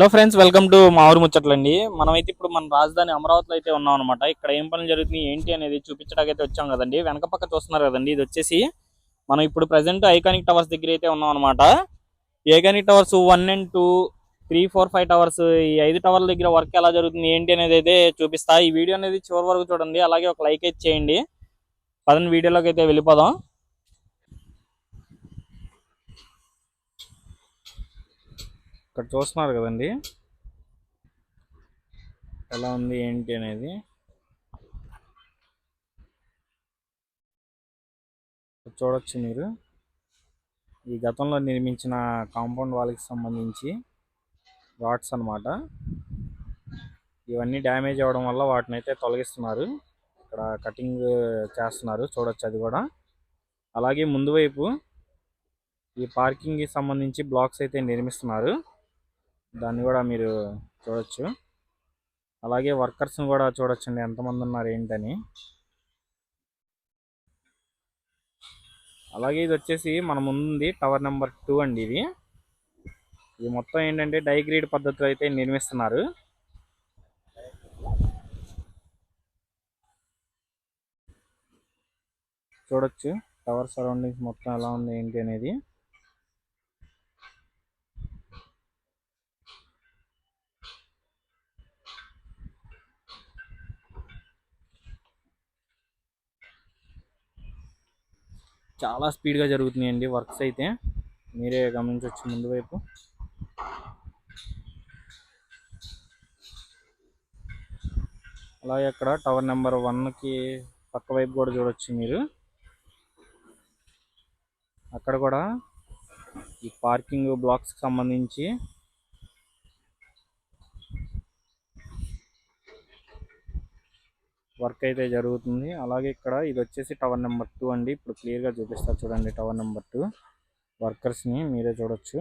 Hello friends, welcome to మా ఊరు ముచ్చట్లండి. మనమైతే ఇప్పుడు మన రాజధాని అమరావతిలో అయితే ఉన్నాం అనమాట. ఇక్కడ ఏం పనులు జరుగుతున్నాయి ఏంటి అనేది చూపించడానికి అయితే వచ్చాం కదండి. వెనక పక్క చూస్తున్నారు కదండి, ఇది వచ్చేసి మనం ఇప్పుడు ప్రజెంట్ ఐకానిక్ టవర్స్ దగ్గర అయితే ఉన్నాం అనమాట. ఐకానిక్ టవర్స్ 1 and 2, 3, 4, 5 టవర్స్, ఈ 5 టవర్ల దగ్గర వర్క్ ఎలా జరుగుతుంది ఏంటి అనేది అయితే చూపిస్తా. ఈ వీడియో అనేది చివరి వరకు చూడండి, అలాగే ఒక లైక్ అయితే చేయండి. పదండి వీడియోలోకి అయితే వెళ్ళిపోదాం. ఇక్కడ చూస్తున్నారు కదండి ఎలా ఉంది ఏంటి అనేది. చూడొచ్చు మీరు, ఈ గతంలో నిర్మించిన కాంపౌండ్ వాళ్ళకి సంబంధించి రాడ్స్ అన్నమాట. ఇవన్నీ డ్యామేజ్ అవ్వడం వల్ల వాటిని అయితే తొలగిస్తున్నారు. ఇక్కడ కటింగ్ చేస్తున్నారు, చూడొచ్చు అది కూడా. అలాగే ముందు వైపు ఈ పార్కింగ్కి సంబంధించి బ్లాక్స్ అయితే నిర్మిస్తున్నారు, దాన్ని కూడా మీరు చూడొచ్చు. అలాగే వర్కర్స్ని కూడా చూడొచ్చండి, ఎంతమంది ఉన్నారు ఏంటని. అలాగే ఇది వచ్చేసి మన ముందుంది టవర్ నెంబర్ 2 అండి. ఇది మొత్తం ఏంటంటే డైగ్రేడ్ పద్ధతిలో అయితే నిర్మిస్తున్నారు. చూడొచ్చు టవర్ సరౌండింగ్స్ మొత్తం ఎలా ఉంది ఏంటి అనేది. చాలా స్పీడ్గా జరుగుతున్నాయండి వర్క్స్ అయితే, మీరే గమనించవచ్చు ముందు వైపు. అలాగే అక్కడ టవర్ నెంబర్ 1కి పక్క వైపు కూడా చూడొచ్చు మీరు. అక్కడ కూడా ఈ పార్కింగ్ బ్లాక్స్కి సంబంధించి వర్క్ అయితే జరుగుతుంది. అలాగే ఇక్కడ ఇది వచ్చేసి టవర్ నెంబర్ 2 అండి. ఇప్పుడు క్లియర్గా చూపిస్తారు చూడండి టవర్ నెంబర్ 2 వర్కర్స్ని మీరే చూడొచ్చు.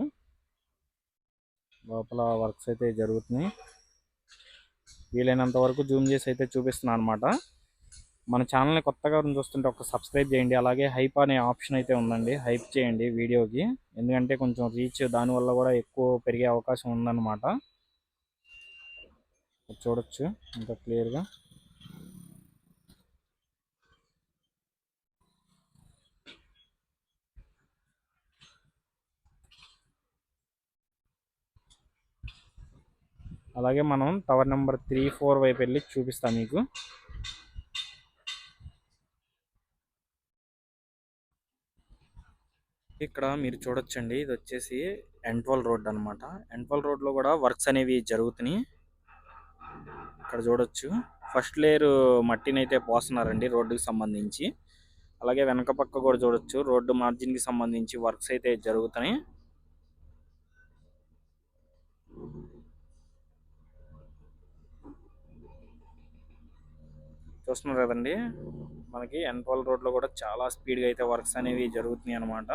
లోపల వర్క్స్ అయితే జరుగుతున్నాయి. వీలైనంత వరకు జూమ్ చేసి అయితే చూపిస్తున్నాను అనమాట. మన ఛానల్ని కొత్తగా చూస్తుంటే ఒక సబ్స్క్రైబ్ చేయండి. అలాగే హైప్ అనే ఆప్షన్ అయితే ఉందండి, హైప్ చేయండి వీడియోకి, ఎందుకంటే కొంచెం రీచ్ దానివల్ల కూడా ఎక్కువ పెరిగే అవకాశం ఉందన్నమాట. చూడొచ్చు ఇంకా క్లియర్గా. అలాగే మనం టవర్ నెంబర్ 3, 4 వైపు వెళ్ళి చూపిస్తాం మీకు. ఇక్కడ మీరు చూడొచ్చండి, ఇది వచ్చేసి N12 రోడ్ అనమాట. N12 రోడ్లో కూడా వర్క్స్ అనేవి జరుగుతున్నాయి. ఇక్కడ చూడొచ్చు ఫస్ట్ లేయర్ మట్టిని అయితే పోస్తున్నారండి రోడ్డుకి సంబంధించి. అలాగే వెనక పక్క కూడా చూడొచ్చు, రోడ్డు మార్జిన్కి సంబంధించి వర్క్స్ అయితే జరుగుతున్నాయి. చూస్తున్నారు కదండి, మనకి N12 రోడ్లో కూడా చాలా స్పీడ్గా అయితే వర్క్స్ అనేవి జరుగుతున్నాయి అన్నమాట.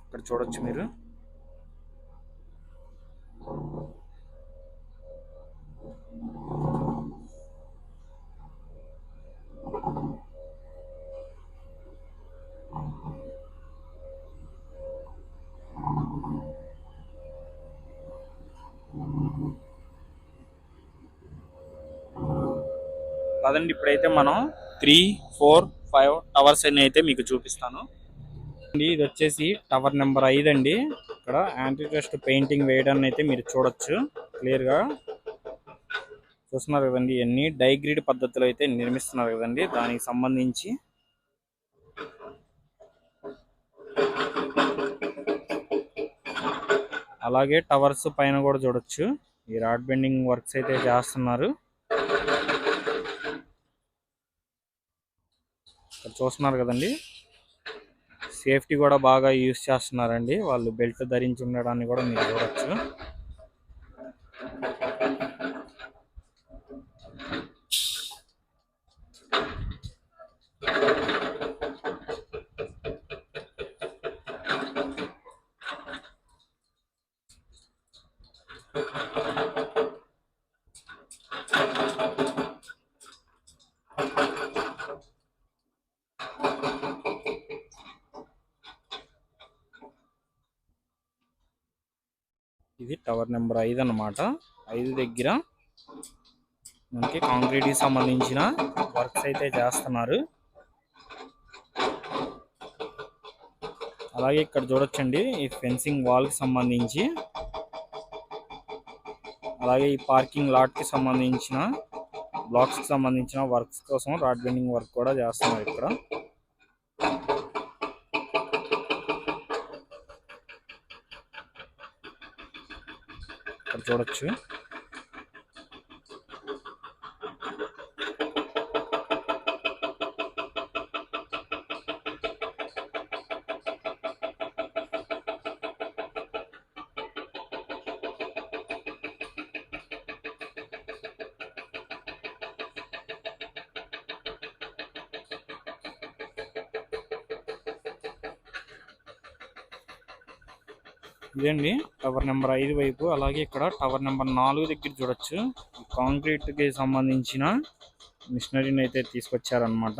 ఇక్కడ చూడొచ్చు మీరు. అదండి, ఇప్పుడైతే మనం 3, 4, 5 టవర్స్ అని అయితే మీకు చూపిస్తాను. ఇది వచ్చేసి టవర్ నెంబర్ 5 అండి. ఇక్కడ యాంటీ-రస్ట్ పెయింటింగ్ వేయడాన్ని అయితే మీరు చూడొచ్చు క్లియర్గా. చూస్తున్నారు కదండి, ఇవన్నీ డైగ్రీడ్ పద్ధతిలో అయితే నిర్మిస్తున్నారు కదండి, దానికి సంబంధించి. అలాగే టవర్స్ పైన కూడా చూడొచ్చు, ఈ రాడ్ బెండింగ్ వర్క్స్ అయితే చేస్తున్నారు. ఇక్కడ చూస్తున్నారు కదండి, సేఫ్టీ కూడా బాగా యూజ్ చేస్తున్నారండి వాళ్ళు, బెల్ట్ ధరించి ఉండడాన్ని కూడా మీరు చూడొచ్చు. ఇది టవర్ నెంబర్ 5 అన్నమాట. 5 దగ్గర మనకి కాంక్రీట్ కి సంబంధించిన వర్క్స్ అయితే చేస్తున్నారు. అలాగే ఇక్కడ చూడొచ్చండి ఈ ఫెన్సింగ్ వాల్ కి సంబంధించి, అలాగే ఈ పార్కింగ్ లాట్ కి సంబంధించిన బ్లాక్స్ కి సంబంధించిన వర్క్స్ కోసం రాడ్ బెండింగ్ వర్క్ కూడా చేస్తున్నారు. ఇక్కడ చూడొచ్చు. ఇదండి టవర్ నెంబర్ 5 వైపు. అలాగే ఇక్కడ టవర్ నెంబర్ 4 దగ్గర చూడొచ్చు కాంక్రీట్ కి సంబంధించిన మిషనరీని అయితే తీసుకొచ్చారనమాట.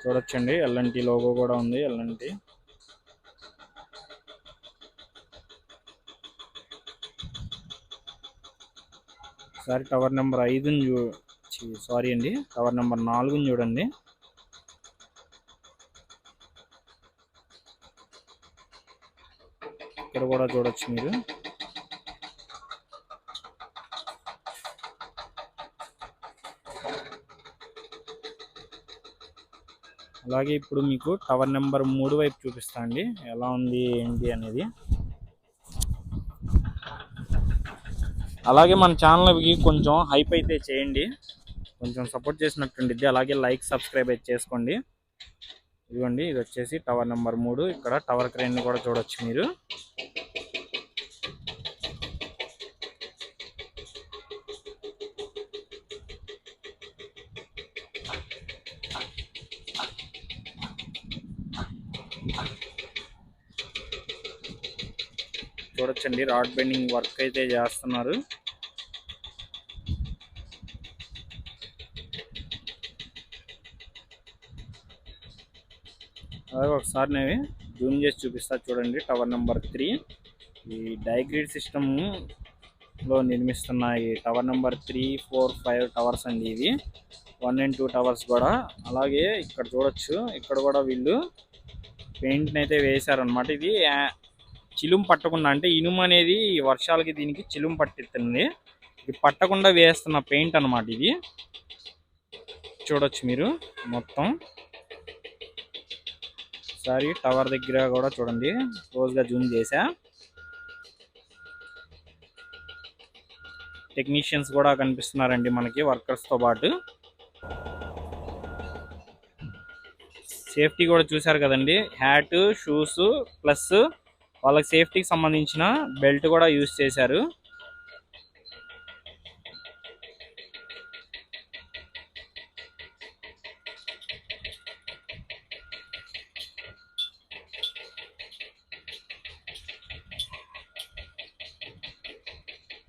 చూడొచ్చండి ఎల్ఎన్టీ లోగో కూడా ఉంది. ఎల్ఎన్టీ ఒకసారి టవర్ నెంబర్ 5 సారీ అండి టవర్ నెంబర్ 4 చూడండి. ఇక్కడ కూడా చూడొచ్చు మీరు. అలాగే ఇప్పుడు మీకు టవర్ నెంబర్ 3 వైపు చూపిస్తా అండి ఎలా ఉంది ఏంటి అనేది. అలాగే మన ఛానల్కి కొంచెం హైప్ అయితే చేయండి, కొంచెం సపోర్ట్ చేసినట్టుండిద్ది. అలాగే లైక్ సబ్స్క్రైబ్ అయితే చేసుకోండి. ఇదిగోండి ఇది వచ్చేసి టవర్ నెంబర్ 3. ఇక్కడ టవర్ క్రేన్ కూడా చూడొచ్చు మీరు. చూడొచ్చండి రాడ్ బెండింగ్ వర్క్ అయితే చేస్తున్నారు. అలాగే ఒకసారి నేను జూమ్ చేసి చూపిస్తా చూడండి. టవర్ నెంబర్ 3 ఈ డైగ్రిడ్ సిస్టమ్ లో నిర్మిస్తున్న ఈ టవర్ నెంబర్ 3, 4, 5 టవర్స్ అండి. ఇవి 1 and 2 టవర్స్ కూడా. అలాగే ఇక్కడ చూడొచ్చు ఇక్కడ కూడా వీళ్ళు పెయింట్ అయితే వేశారనమాట. ఇది చిలుము పట్టకుండా, అంటే ఇనుము అనేది వర్షాలకి దీనికి చిలుము పట్టిస్తుంది. ఇది పట్టకుండా వేస్తున్న పెయింట్ అనమాట. ఇది చూడొచ్చు మీరు మొత్తం. ఒకసారి టవర్ దగ్గర కూడా చూడండి, క్లోజ్గా జూమ్ చేసా. టెక్నీషియన్స్ కూడా కనిపిస్తున్నారండి మనకి వర్కర్స్తో పాటు. సేఫ్టీ కూడా చూసారు కదండి, హ్యాట్, షూస్ ప్లస్ వాళ్ళకి సేఫ్టీకి సంబంధించిన బెల్ట్ కూడా యూజ్ చేశారు.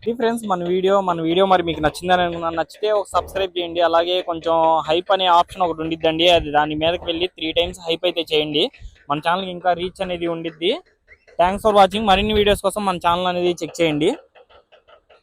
ఇది ఫ్రెండ్స్ మన వీడియో మరి మీకు నచ్చిందని అనుకున్నాను. నచ్చితే ఒక సబ్స్క్రైబ్ చేయండి. అలాగే కొంచెం హైప్ అనే ఆప్షన్ ఒకటి ఉండిద్దండి, అది దాని మీదకి వెళ్ళి 3 times హైప్ అయితే చేయండి. మన ఛానల్కి ఇంకా రీచ్ అనేది ఉండిద్ది. Thanks for watching. మరిన్ని వీడియోస్ కోసం మన ఛానల్ అనేది చెక్ చేయండి.